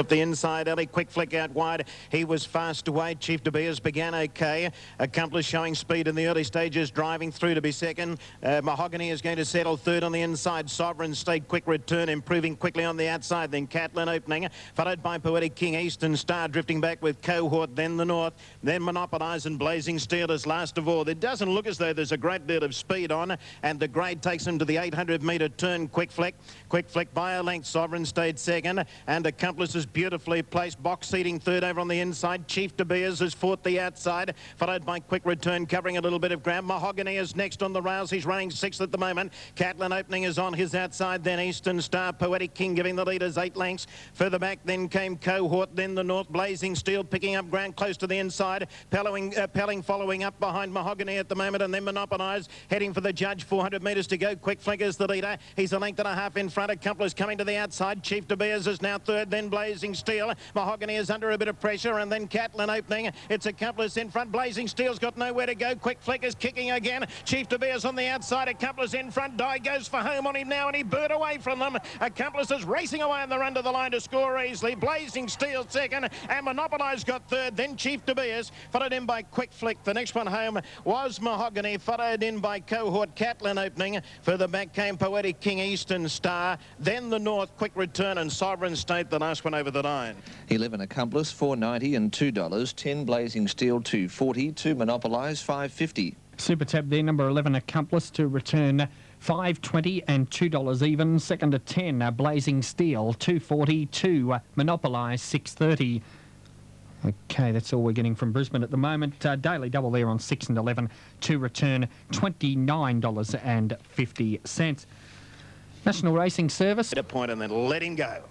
Off the inside alley, Quick Flick out wide. He was fast away. Chief De Beers began okay. Accomplice showing speed in the early stages, driving through to be second. Mahogany is going to settle third on the inside. Sovereign State, Quick Return, improving quickly on the outside. Then Catlin opening, followed by Poetic King, Eastern Star drifting back with Cohort, then the North, then Monopolize and Blazing Steel as last of all. It doesn't look as though there's a great deal of speed on, and the grade takes him to the 800-metre turn. Quick Flick by a length. Sovereign State second, and Accomplice is beautifully placed. Box seating third over on the inside. Chief De Beers has fought the outside, followed by Quick Return covering a little bit of ground. Mahogany is next on the rails. He's running sixth at the moment. Catlin opening is on his outside, then Eastern Star. Poetic King giving the leaders 8 lengths. Further back then came Cohort, then the North. Blazing Steel picking up ground close to the inside. Pelling following up behind Mahogany at the moment, and then Monopolize heading for the judge. 400 metres to go. Quick Flick is the leader. He's a length and a half in front. Accomplice coming to the outside. Chief De Beers is now third, then Blazing Steel. Mahogany is under a bit of pressure, and then Catlin opening. It's Accomplice in front. Blazing Steel's got nowhere to go. Quick Flick is kicking again. Chief De Beers on the outside. Accomplice in front. Dye goes for home on him now, and he bird away from them. Accomplice is racing away on the run to the line to score easily. Blazing Steel second, and Monopolize got third, then Chief De Beers, followed in by Quick Flick. The next one home was Mahogany, followed in by Cohort. Catlin opening. Further back came Poetic King, Eastern Star, then the North, Quick Return, and Sovereign State, the last one over the line. 11 Accomplice, $4.90 and $2. 10 Blazing Steel, $2.40. 2 Monopolize, $5.50. Super Tab there, number 11 Accomplice to return $5.20 and $2 even. Second to 10 Blazing Steel, $2.40. 2 Monopolize, $6.30. Okay, that's all we're getting from Brisbane at the moment. Daily double there on 6 and 11 to return $29.50. National Racing Service. At a point and then let him go.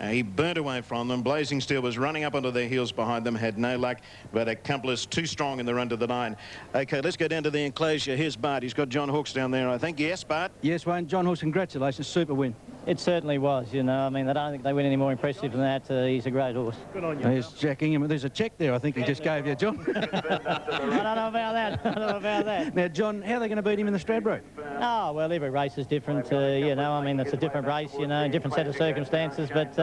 He burnt away from them. Blazing Steel was running up onto their heels behind them, had no luck, but Accomplice too strong in the run to the 9. Okay, let's go down to the enclosure. Here's Bart. He's got John Hawkes down there, I think. Yes, Bart? Yes, Wayne. John Hawkes, congratulations. Super win. It certainly was, you know. I mean, I don't think they win any more impressive than that. He's a great horse. Good on you. There's Jack Ingham. There's a cheque there, I think he just gave you, John. I don't know about that. I don't know about that. Now, John, how are they going to beat him in the Stradbroke? Oh, well, every race is different, you know. I mean, it's a different race, you know, different set of circumstances. But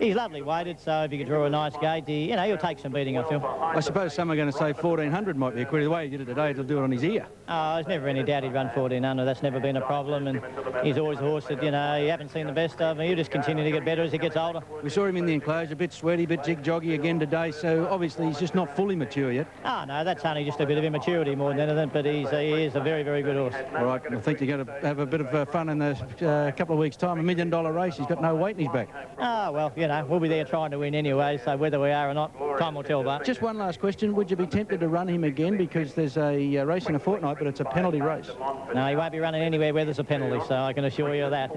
he's lovely weighted, so if he could draw a nice gate, you know, he'll take some beating, I feel. I suppose some are going to say 1,400 might be a query. The way he did it today, it'll do it on his ear. Oh, there's never any doubt he'd run 1,400. That's never been a problem. And he's always a horse that, you know, you haven't seen the best of. He'll just continue to get better as he gets older. We saw him in the enclosure, a bit sweaty, a bit jig-joggy again today, so obviously he's just not fully mature yet. Oh, no, that's only just a bit of immaturity more than anything, but he is a very, very good horse. All right, I think you're going to have a bit of fun in the couple of weeks' time. $1 million race, he's got no weight in his back. Oh, well, you know, we'll be there trying to win anyway, so whether we are or not, time will tell, but... Just one last question. Would you be tempted to run him again? Because there's a race in a fortnight, but it's a penalty race. No, he won't be running anywhere where there's a penalty, so I can assure you of that.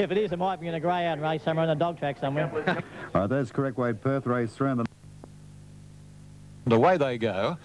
If it is, it might be in a greyhound race somewhere on a dog track somewhere. All right, that's correct, Wade. Perth race 3 and away they go.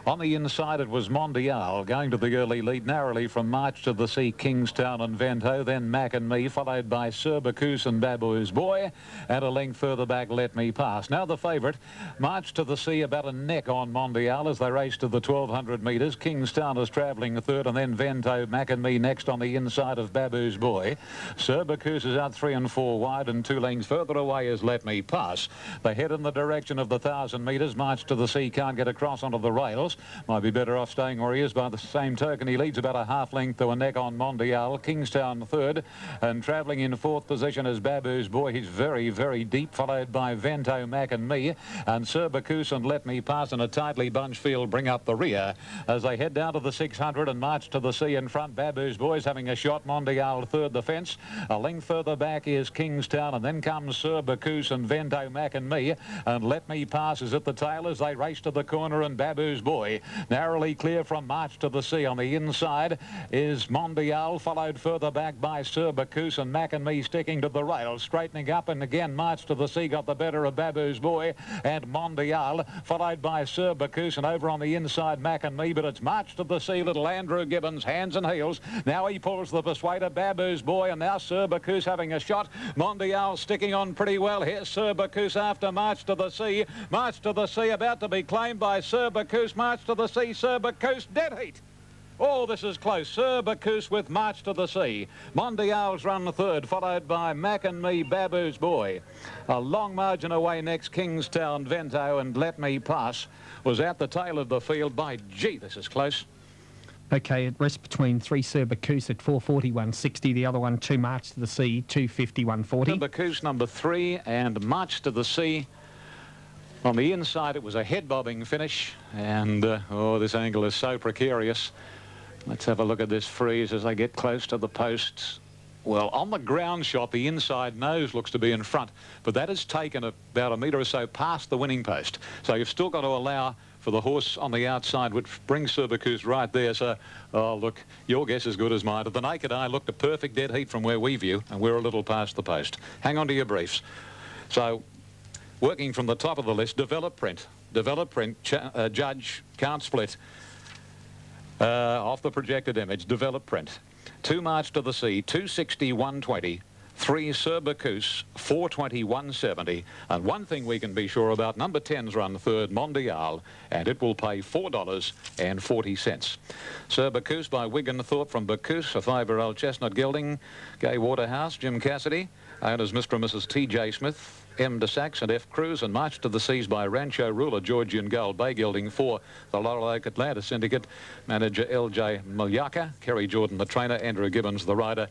On the inside, it was Mondial going to the early lead narrowly from March to the Sea, Kingstown and Vento, then Mac and Me, followed by Sir Bacchus and Babu's Boy, and a length further back, Let Me Pass. Now the favourite, March to the Sea, about a neck on Mondial as they race to the 1,200 metres. Kingstown is travelling third, and then Vento, Mac and Me next on the inside of Babu's Boy. Sir Bacchus is out 3 and 4 wide, and 2 lengths further away is Let Me Pass. They head in the direction of the 1,000 metres. March to the Sea can't get across onto the rails. Might be better off staying where he is. By the same token, he leads about a half length to a neck on Mondial. Kingstown third, and travelling in 4th position is Babu's Boy. He's very, very deep, followed by Vento, Mac and Me, and Sir Bacchus and Let Me Pass in a tightly bunched field bring up the rear as they head down to the 600 and March to the Sea in front. Babu's Boy's having a shot. Mondial third the fence. A length further back is Kingstown, and then comes Sir Bacchus and Vento, Mac and Me, and Let Me Pass is at the tail as they race to the corner, and Babu's Boy narrowly clear from March to the Sea. On the inside is Mondial, followed further back by Sir Bacchus and Mac and Me sticking to the rail, straightening up, and again March to the Sea got the better of Babu's Boy and Mondial, followed by Sir Bacchus, and over on the inside Mac and Me, but it's March to the Sea, little Andrew Gibbons, hands and heels. Now he pulls the persuader, Babu's Boy, and now Sir Bacchus having a shot. Mondial sticking on pretty well. Here's Sir Bacchus after March to the Sea. March to the Sea about to be claimed by Sir Bacchus. March to the Sea, Sir Bacchus, dead heat. Oh, this is close. Sir Bacchus with March to the Sea. Mondial's run third, followed by Mac and Me, Babu's Boy. A long margin away next, Kingstown Vento, and Let Me Pass was at the tail of the field. By gee, this is close. Okay, it rests between 3 Sir Bacchus at 440, 160. The other one, 2 March to the Sea, 250, 140. Sir Bacchus number 3 and March to the Sea. On the inside, it was a head-bobbing finish, and oh, this angle is so precarious. Let's have a look at this freeze as they get close to the posts. Well, on the ground shot, the inside nose looks to be in front, but that is taken about a metre or so past the winning post. So you've still got to allow for the horse on the outside, which brings Sir Bacchus right there. So, oh, look, your guess is good as mine. To the naked eye, looked a perfect dead heat from where we view, and we're a little past the post. Hang on to your briefs. So, working from the top of the list, Develop Print. Develop Print, Judge, can't split. Off the projected image, Develop Print. 2 March to the Sea, 260, 120. 3 Sir Bacchus, 420, 170. And one thing we can be sure about, number 10's run third, Mondial, and it will pay $4.40. Sir Bacchus by Wigan Thorpe from Bacchus, a 5-year-old chestnut gelding. Gay Waterhouse, Jim Cassidy. Owners Mr. and Mrs. T.J. Smith, M. de Sachs and F. Cruz, and March to the Seas by Rancho Ruler, Georgian Gold, Bay Gelding for the Laurel Oak Atlanta Syndicate, manager L.J. Miljaka, Kerry Jordan the trainer, Andrew Gibbons the rider,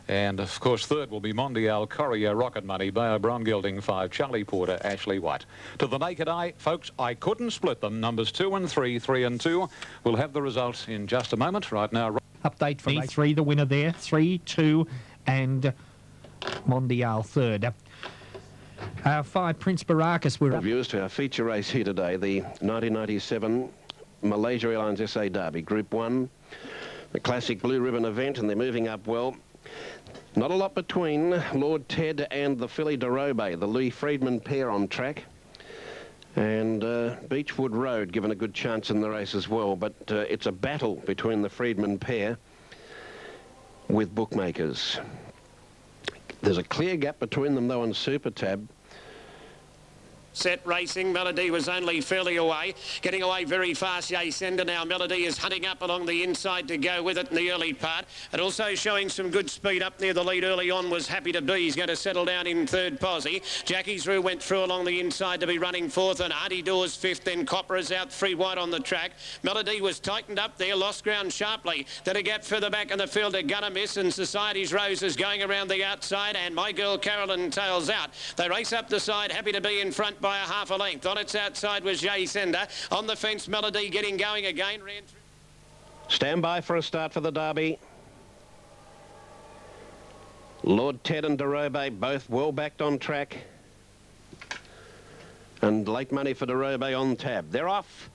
and of course third will be Mondial, Courier, Rocket Money, Bayo Brown Gelding 5, Charlie Porter, Ashley White. To the naked eye, folks, I couldn't split them. Numbers 2 and 3, 3 and 2. We'll have the results in just a moment. Right now, update for E3, the winner there, 3, 2 and Mondial third. 5 Prince Baracus were up. Reviews to our feature race here today, the 1997 Malaysia Airlines SA Derby, Group 1, the classic blue ribbon event, and they're moving up well. Not a lot between Lord Ted and the filly Derobe, the Lee Friedman pair on track. And Beechwood Road given a good chance in the race as well, but it's a battle between the Friedman pair with bookmakers. There's a clear gap between them, though, on Super Tab. Set racing. Melody was only fairly away. Getting away very fast, Sender now. Melody is hunting up along the inside to go with it in the early part. And also showing some good speed up near the lead early on was Happy to Be. He's going to settle down in third posse. Jackie's Roo went through along the inside to be running fourth, and Artie Dawes fifth. Then Copper is out free wide on the track. Melody was tightened up there, lost ground sharply. Then a gap further back in the field to Gunner Miss, and Society's Rose is going around the outside, and My Girl Carolyn tails out. They race up the side, Happy to Be in front by a half a length. On its outside was Sender. On the fence, Melody getting going again. Stand by for a start for the Derby. Lord Ted and Derobe both well backed on track. And late money for Derobe on tab. They're off.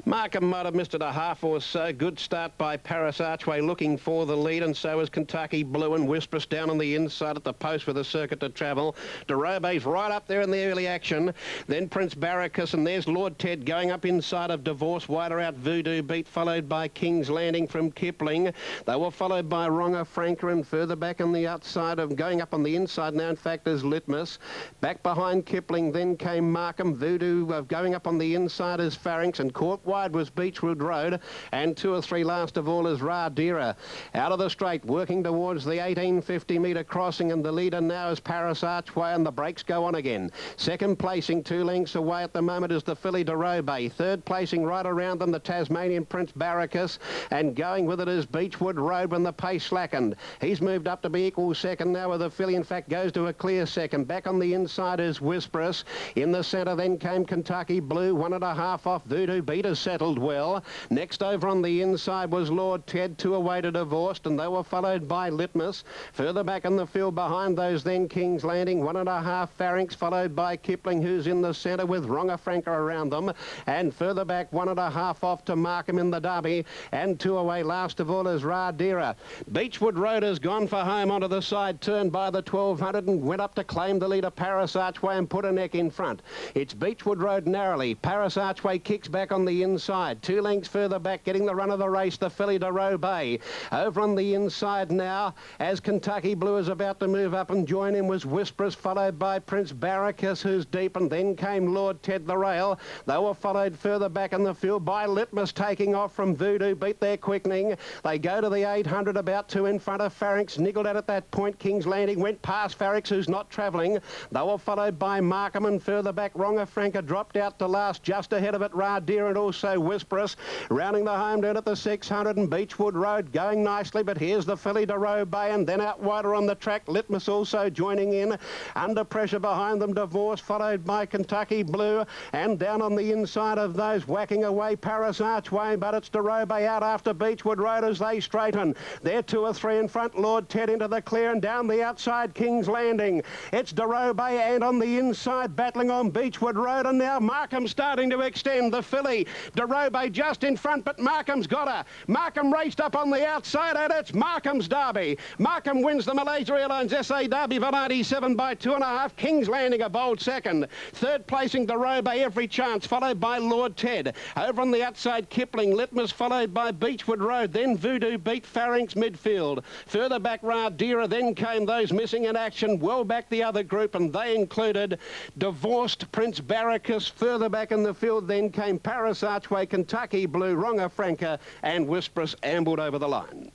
Markham might have missed it a half or so. Good start by Paris Archway looking for the lead, and so is Kentucky Blue and Whisperous down on the inside at the post with a circuit to travel. Derobe's right up there in the early action. Then Prince Baracus, and there's Lord Ted going up inside of Divorce. Wider out Voodoo Beat, followed by King's Landing from Kipling. They were followed by Wronger Franker, and further back on the outside of going up on the inside now, in fact, is Litmus. Back behind Kipling, then came Markham. Voodoo going up on the inside is Pharynx, and caught wide was Beechwood Road, and 2 or 3 last of all is Radira. Out of the straight, working towards the 1850 metre crossing, and the leader now is Paris Archway, and the brakes go on again. Second placing, 2 lengths away at the moment, is the filly Derobe. Third placing right around them, the Tasmanian Prince Baracus, and going with it is Beechwood Road when the pace slackened. He's moved up to be equal second now, with the filly in fact goes to a clear second. Back on the inside is Whisperous. In the centre then came Kentucky Blue, 1.5 off Voodoo Beat, is settled well. Next over on the inside was Lord Ted, 2 away to Divorced, and they were followed by Litmus. Further back in the field behind those then King's Landing, 1.5 Pharynx, followed by Kipling, who's in the centre with Wronger Franker around them, and further back 1.5 off to Markham in the Derby, and 2 away last of all is Radira. Beechwood Road has gone for home onto the side turn by the 1200 and went up to claim the leader Paris Archway and put a neck in front. It's Beechwood Road narrowly. Paris Archway kicks back on the inside. 2 lengths further back, getting the run of the race, the filly de Roubaix. Over on the inside now, as Kentucky Blue is about to move up and join him, was Whisperous, followed by Prince Baracus, who's deep, and then came Lord Ted the Rail. They were followed further back in the field by Litmus, taking off from Voodoo Beat, their quickening. They go to the 800, about 2 in front of Farrinx, niggled at that point. King's Landing went past Farrinx, who's not travelling. They were followed by Markham, and further back Ronga Franca dropped out to last, just ahead of it Radir and also Whisperous. Rounding the home turn at the 600, and Beechwood Road going nicely, but here's the filly de Roubaix, and then out wider on the track, Litmus also joining in. Under pressure behind them, Divorce, followed by Kentucky Blue, and down on the inside of those, whacking away Paris Archway, but it's de Roubaix out after Beechwood Road as they straighten. They're 2 or 3 in front, Lord Ted into the clear, and down the outside, King's Landing. It's de Roubaix, and on the inside, battling on Beechwood Road, and now Markham starting to extend. The filly, de Roubaix just in front, but Markham's got her. Markham raced up on the outside, and it's Markham's Derby. Markham wins the Malaysia Airlines SA Derby for 97 by 2.5. King's Landing a bold second. Third placing de Roubaix, Every Chance, followed by Lord Ted. Over on the outside, Kipling, Litmus, followed by Beechwood Road, then Voodoo Beat, Farrinx midfield. Further back, Radira, then came those missing in action. Well back the other group, and they included Divorced, Prince Baracus. Further back in the field, then came Paris Archway, Kentucky Blue, Ronga Franca, and Whisperous ambled over the line.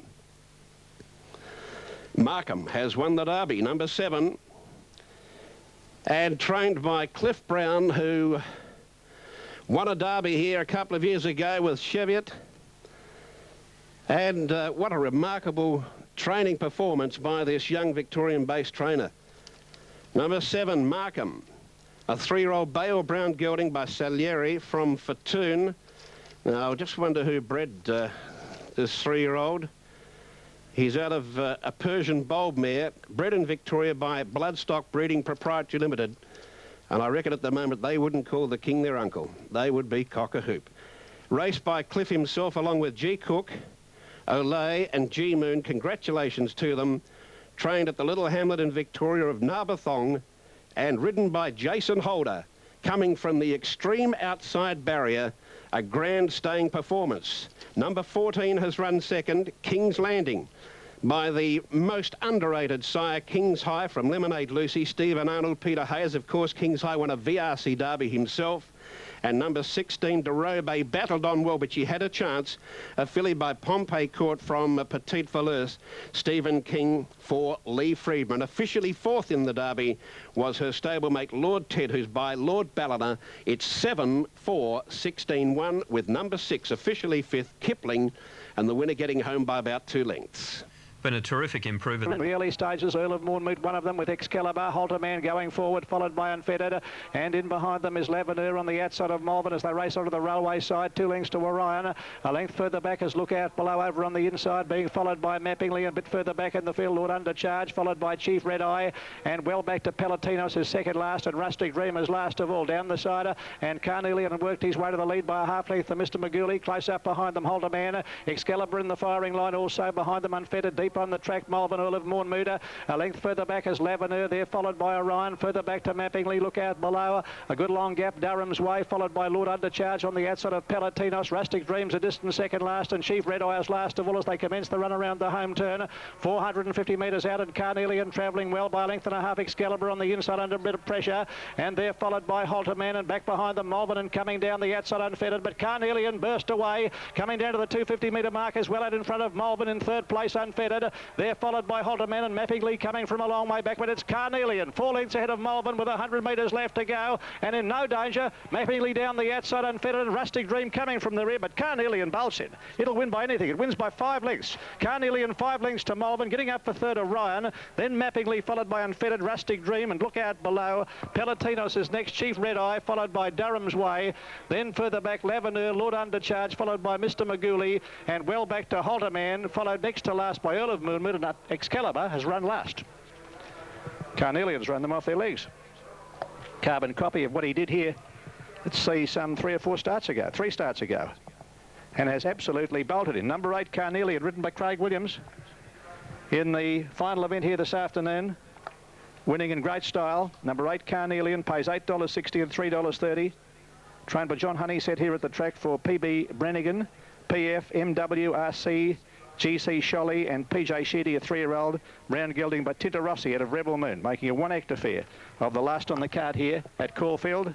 Markham has won the Derby, number 7, and trained by Cliff Brown, who won a Derby here a couple of years ago with Cheviot. And what a remarkable training performance by this young Victorian-based trainer. Number 7, Markham, a 3-year-old Bale Brown gelding by Salieri from Fatoon. Now, I just wonder who bred this 3-year-old. He's out of a Persian bulb mare, bred in Victoria by Bloodstock Breeding Proprietary Limited. And I reckon at the moment they wouldn't call the king their uncle. They would be Cock-a-Hoop. Raced by Cliff himself along with G. Cook, Olay and G. Moon. Congratulations to them. Trained at the little hamlet in Victoria of Narbathong and ridden by Jason Holder, coming from the extreme outside barrier. A grand staying performance. Number 14 has run second, King's Landing, by the most underrated sire, King's High from Lemonade Lucy, Stephen Arnold, Peter Hayes. Of course, King's High won a VRC Derby himself. And number 16, de Roubaix, battled on well, but she had a chance. A filly by Pompey Court from Petite Valeurs, Stephen King for Lee Friedman. Officially 4th in the Derby was her stablemate Lord Ted, who's by Lord Ballina. It's 7-4-16-1 with number 6, officially 5th, Kipling, and the winner getting home by about 2 lengths. Been a terrific improvement. In the early stages, Earl of Moonmead, one of them with Excalibur, Halterman going forward, followed by Unfettered, and in behind them is Lavender on the outside of Malvern as they race onto the railway side, 2 lengths to Orion. A length further back is Lookout Below over on the inside, being followed by Mappingly, a bit further back in the field, Lord Undercharge, followed by Chief Red Eye, and well back to Palatinos is second last, and Rustic Dream is last of all. Down the side, and Carnelian worked his way to the lead by a half length to Mr. Maguli. Close up behind them, Halterman, Excalibur in the firing line, also behind them, Unfettered, deep on the track, Malvern, Earl of Moonmead. A length further back is Lavender there, followed by Orion. Further back to Mappingly, Lookout Below. A good long gap, Durham's Way, followed by Lord Undercharge on the outside of Palatinos. Rustic Dreams a distant second last, and Chief Red Eye is last of all as they commence the run around the home turn. 450 metres out, and Carnelian travelling well by a length and a half. Excalibur on the inside under a bit of pressure, and they're followed by Halterman, and back behind them Malvern, and coming down the outside Unfettered, but Carnelian burst away, coming down to the 250 metre mark as well out in front of Malvern in 3rd place, Unfettered. They're followed by Halterman and Mappingly coming from a long way back, but it's Carnelian 4 lengths ahead of Malvern with 100 metres left to go, and in no danger. Mappingly down the outside, Unfettered, and Rustic Dream coming from the rear, but Carnelian bolts it. It'll win by anything. It wins by 5 lengths. Carnelian 5 lengths to Malvern, getting up for 3rd Orion, then Mappingly followed by Unfettered, Rustic Dream, and Lookout Below. Palatinos is next, Chief Red Eye, followed by Durham's Way, then further back Lavender, Lord Undercharge, followed by Mr. Maguli, and well back to Halterman, followed next to last by Earl of Moonmead, and Excalibur has run last. Carnelian's run them off their legs. Carbon copy of what he did here, let's see, some 3 or 4 starts ago, 3 starts ago, and has absolutely bolted in. Number 8, Carnelian, ridden by Craig Williams in the final event here this afternoon, winning in great style. Number 8, Carnelian, pays $8.60 and $3.30. trained by John Honeysett here at the track for PB Brannigan, PF, MWRC, GC Sholly and PJ Shetty, a 3-year-old, round gelding by Tinta Rossi out of Rebel Moon, making a 1 act affair of the last on the card here at Caulfield.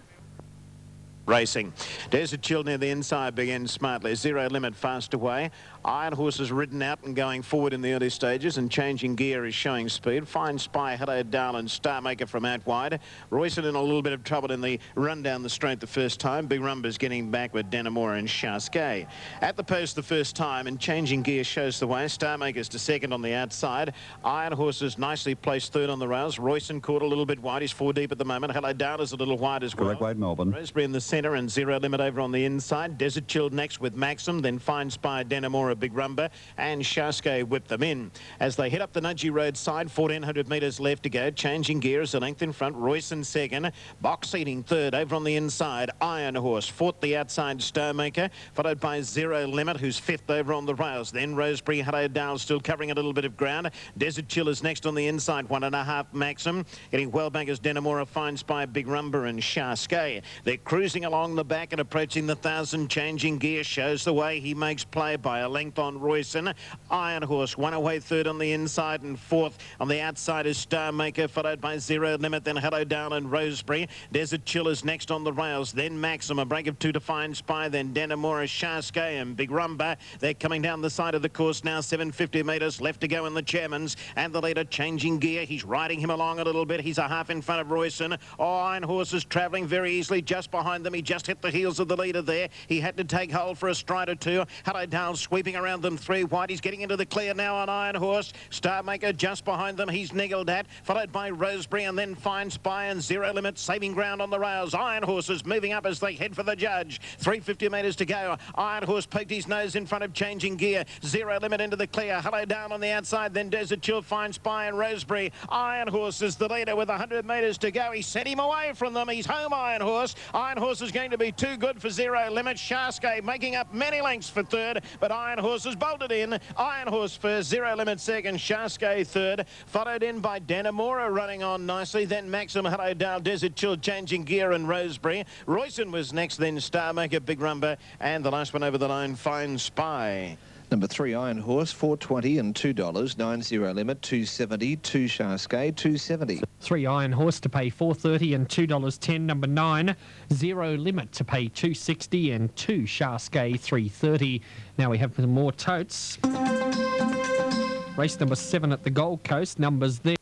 Racing. Desert Chill near the inside begins smartly. Zero Limit fast away. Iron Horse is ridden out and going forward in the early stages, and Changing Gear is showing speed. Fine Spy, Hello Darlin, Star Maker from out wide. Royson in a little bit of trouble in the run down the straight the first time. Big Rumba's getting back with Danamora and Chaskay. At the post the first time, and Changing Gear shows the way. Star Maker's to second on the outside. Iron Horse is nicely placed third on the rails. Royson caught a little bit wide. He's 4 deep at the moment. Hello Darlin's a little wide as well. Correct weight, Melbourne. Rosebery in the centre and Zero Limit over on the inside. Desert Chill next with Maxim, then Fine Spy, Danamora, Big Rumba, and Chaskay whip them in. As they head up the Nudgee Road side, 1,400 metres left to go. Changing Gear is a length in front. Royson second. Box seating third over on the inside. Iron Horse fourth, the outside Star Maker, followed by Zero Limit, who's fifth over on the rails. Then Rosebery, Hello Dale still covering a little bit of ground. Desert Chill is next on the inside, 1.5 Maxim. Getting well back as Danamora, Fine Spy, Big Rumba and Chaskay. They're cruising along the back and approaching the 1,000. Changing Gear shows the way. He makes play by a length on Royson. Iron Horse one away third on the inside, and fourth on the outside is Star Maker, followed by Zero Limit, then Hello Down and Rosebery. Desert Chill is next on the rails, then Maxim, a break of 2 to Fine Spy, then Danamora, Chaskay and Big Rumba. They're coming down the side of the course now, 750 metres left to go in the Chairman's, and the leader Changing Gear. He's riding him along a little bit. He's a half in front of Royson. Oh, Iron Horse is travelling very easily just behind them. He just hit the heels of the leader there. He had to take hold for a stride or two. Hello Down sweeping around them 3 wide. He's getting into the clear now on Iron Horse. Star Maker just behind them. He's niggled at, followed by Rosebery and then Fine Spy and Zero Limit saving ground on the rails. Iron Horse is moving up as they head for the judge. 350 metres to go. Iron Horse poked his nose in front of Changing Gear. Zero Limit into the clear. Hello Down on the outside, then Desert Chill, Fine Spy and Rosebery. Iron Horse is the leader with 100 metres to go. He sent him away from them. He's home, Iron Horse. Iron Horse is going to be too good for Zero Limit. Chaskay making up many lengths for third, but Iron Horse has bolted in. Iron Horse first, Zero Limit second, Chaskay third, followed in by Danamora running on nicely, then Maxim, Hello Dale, Desert Chill, Changing Gear and Rosebery. Royson was next, then Star Maker, Big Rumba, and the last one over the line, Fine Spy. Number 3, Iron Horse, $4.20 and $2. 9 Zero Limit, $2.70. 2 Chaskay, $2.70. 3 Iron Horse to pay $4.30 and $2.10. Number 9, Zero Limit to pay $2.60 and 2 Chaskay, $3.30. Now we have some more totes. Race number 7 at the Gold Coast. Numbers there.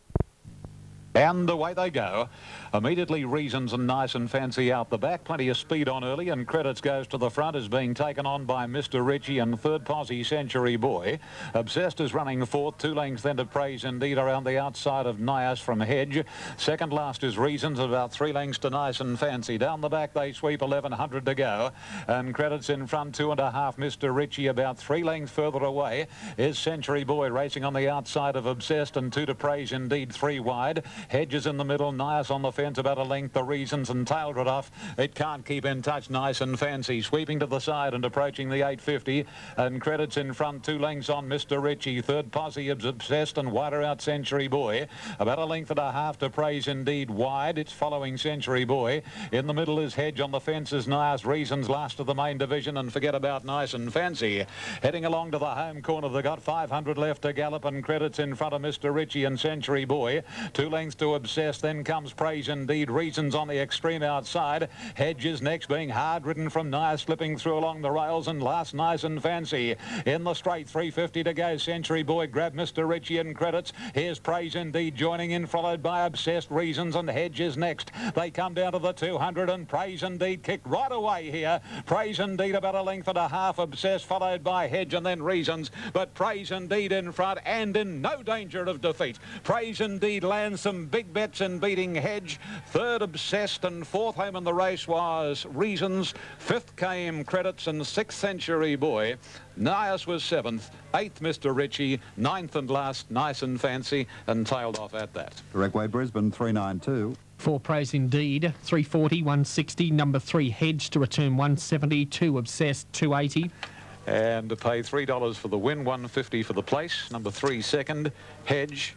And away they go. Immediately Reasons and Nice and Fancy out the back. Plenty of speed on early, and Credits goes to the front, is being taken on by Mr. Ritchie and third Posse Century Boy. Obsessed is running fourth. 2 lengths then to Praise Indeed around the outside of Nias from Hedge. Second last is Reasons, about 3 lengths to Nice and Fancy. Down the back they sweep, 1,100 to go. And Credits in front, 2.5 Mr. Ritchie. About 3 lengths further away is Century Boy racing on the outside of Obsessed, and 2 to Praise Indeed, 3 wide. Hedges in the middle, Nias on the fence, about a length, the Reasons, and tailed it off. It can't keep in touch, Nice and Fancy, sweeping to the side and approaching the 850, and Credits in front, 2 lengths on Mr. Ritchie. Third Posse is Obsessed, and wider out Century Boy. About a length and a half to Praise Indeed wide. It's following Century Boy. In the middle is Hedge, on the fence is Nias. Reasons last of the main division, and forget about Nice and Fancy. Heading along to the home corner, they got 500 left to gallop, and Credits in front of Mr. Ritchie and Century Boy. 2 lengths to Obsessed, then comes Praise Indeed. Reasons on the extreme outside. Hedges next, being hard ridden from Nias, slipping through along the rails, and last Nice and Fancy. In the straight, 350 to go. Century Boy grabbed Mr. Ritchie and Credits. Here's Praise Indeed joining in, followed by Obsessed, Reasons and Hedges next. They come down to the 200, and Praise Indeed kicked right away here. Praise Indeed about a length and a half. Obsessed followed by Hedge and then Reasons, but Praise Indeed in front and in no danger of defeat. Praise Indeed lands some big bets in beating Hedge. Third Obsessed, and fourth home in the race was Reasons. Fifth came Credits, and 6th Century Boy. Nias was 7th, 8th Mr. Ritchie, 9th and last Nice and Fancy, and tailed off at that. Direct way Brisbane, 392. 4 Praise Indeed, 340, 160. Number 3 Hedge to return 170. 2 Obsessed, 280. And to pay $3 for the win, 150 for the place. Number 3 second, Hedge,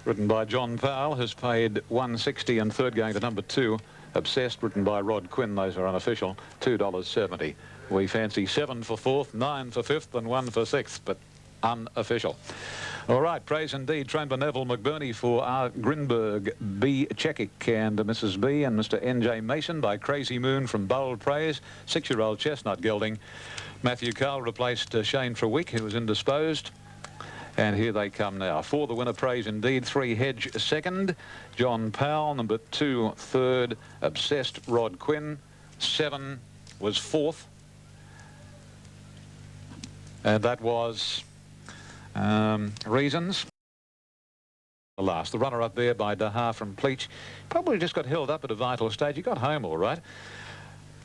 ridden by John Powell, has paid 160, and third going to number 2, Obsessed, written by Rod Quinn. Those are unofficial. $2.70. We fancy 7 for 4th, 9 for 5th and 1 for 6th, but unofficial. All right, praise indeed. Trained by Neville McBurney for R. Grinberg, B. Chekic and Mrs. B, and Mr. N.J. Mason by Crazy Moon from Bold Praise. 6-year-old chestnut gelding. Matthew Carl replaced Shane Trewick, who was indisposed. And here they come now. For the winner, praise indeed. 3 Hedge second. John Powell, number 2 third. Obsessed, Rod Quinn. 7 was 4th. And that was Reasons. The last. The runner-up there by Daha from Pleach. Probably just got held up at a vital stage. He got home all right.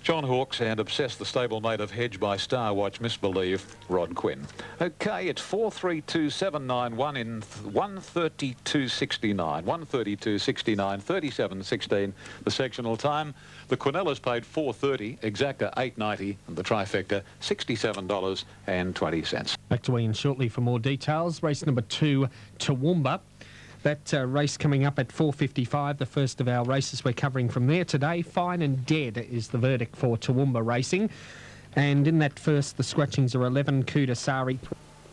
John Hawkes and Obsessed, the stablemate of Hedge by Star Watch, Misbelieve, Rod Quinn. Okay, it's 432.791 in 132.69. 132.69, 37.16, the sectional time. The Quinellas paid $4.30, exacta $8.90, and the trifecta $67.20. Back to Ian shortly for more details. Race number 2, Toowoomba. That race coming up at 4:55, the first of our races we're covering from there today. Fine and Dead is the verdict for Toowoomba Racing. And in that first, the scratchings are 11, Kudasari.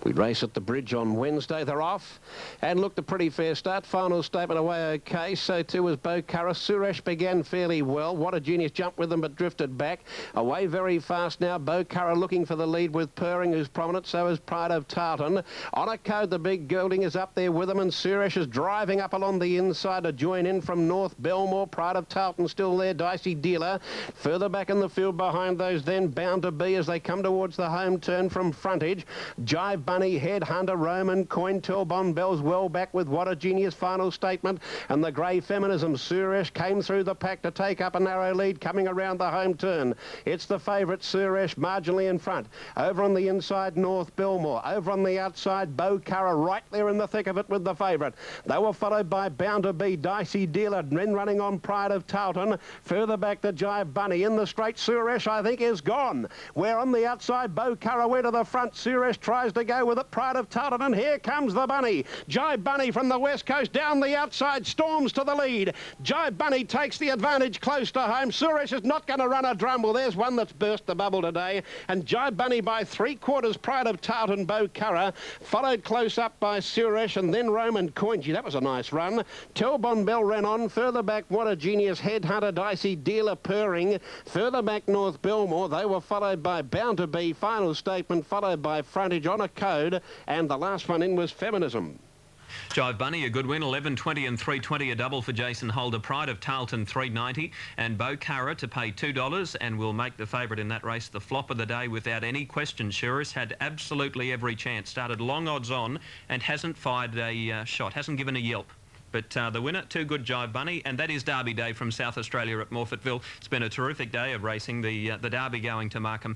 We race at the bridge on Wednesday. They're off and looked a pretty fair start. Final statement away okay. So too was Bocara. Suresh began fairly well. What a Genius jumped with them but drifted back. Away very fast now. Bocara looking for the lead with Purring, who's prominent. So is Pride of Tartan. On a code, the big gelding is up there with them, and Suresh is driving up along the inside to join in from North Belmore. Pride of Tartan still there. Dicey Dealer further back in the field behind those, then Bound to Be as they come towards the home turn from Frontage. Jive Bunny, Headhunter, Roman Coin, Telbon Bells well back with What a Genius final statement, and the grey Feminism. Suresh came through the pack to take up a narrow lead coming around the home turn. It's the favourite Suresh marginally in front. Over on the inside, North Belmore. Over on the outside, Bocara right there in the thick of it with the favourite. They were followed by Bound to Be, Dicey Dealer, then running on Pride of Tartan. Further back, the Jive Bunny. In the straight, Suresh I think is gone. Where on the outside, Bocara went to the front. Suresh tries to go with it. Pride of Tartan, and here comes the Bunny. Jive Bunny from the west coast down the outside, storms to the lead. Jive Bunny takes the advantage close to home. Suresh is not going to run a drum. Well, there's one that's burst the bubble today, and Jive Bunny by 3/4, Pride of Tartan, Bocara, followed close up by Suresh and then Roman Coingy. That was a nice run. Telbon Bell ran on. Further back, What a Genius, Headhunter, Dicey Dealer, Purring. Further back, North Belmore. They were followed by Bound to Be, final statement, followed by Frontage on a code. And the last one in was Feminism. Jive Bunny, a good win, 11.20 and 3.20, a double for Jason Holder. Pride of Tarleton, 3.90, and Bocara to pay $2, and will make the favourite in that race the flop of the day without any question. Shuris had absolutely every chance. Started long odds on and hasn't fired a shot, hasn't given a yelp. But the winner, Too Good Jive Bunny, and that is Derby Day from South Australia at Morphettville. It's been a terrific day of racing. The Derby going to Markham.